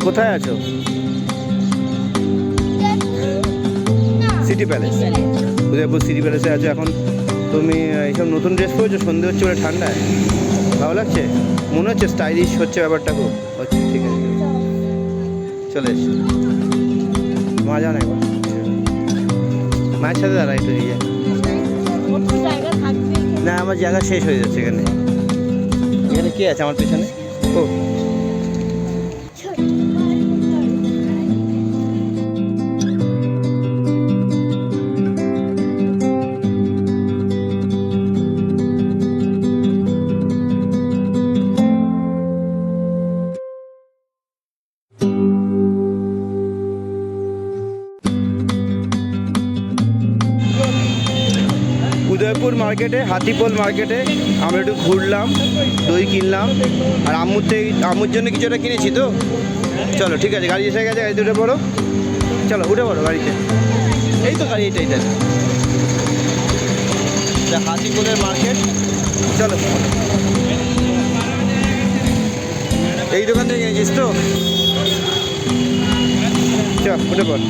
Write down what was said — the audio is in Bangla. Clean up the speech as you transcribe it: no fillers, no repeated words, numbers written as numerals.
কোথায় আছো? City palace. উদয়পুর সিটি প্যালেসে আছো এখন। তুমি এইসব নতুন ড্রেস পরেছো, সন্ধে হচ্ছে বলে ঠান্ডায়, ভালো লাগছে? মনে হচ্ছে স্টাইলিশ হচ্ছে ব্যাপারটা খুব? আচ্ছা ঠিক আছে, চলে এসো। মা যাও না একবার, মায়ের সাথে দাঁড়া একটু দিয়ে। না আমার জায়গা শেষ হয়ে যাচ্ছে এখানে। এখানে কে আছে আমার পেছনে? ও উদয়পুর মার্কেটে, হাতিপোল মার্কেটে আমরা একটু ঘুরলাম, দই কিনলাম, আর আম্মুর জন্য কিছু একটা কিনেছি তো। চলো ঠিক আছে, গাড়ি এসে গেছে, গাড়িতে উঠে পড়ো। চলো উঠে পড়ো গাড়িতে। এই তো গাড়ি, এইটা হাতিপোলের মার্কেট। চলো, এই দোকান থেকে কিনেছিস তো? চল উঠে পড়।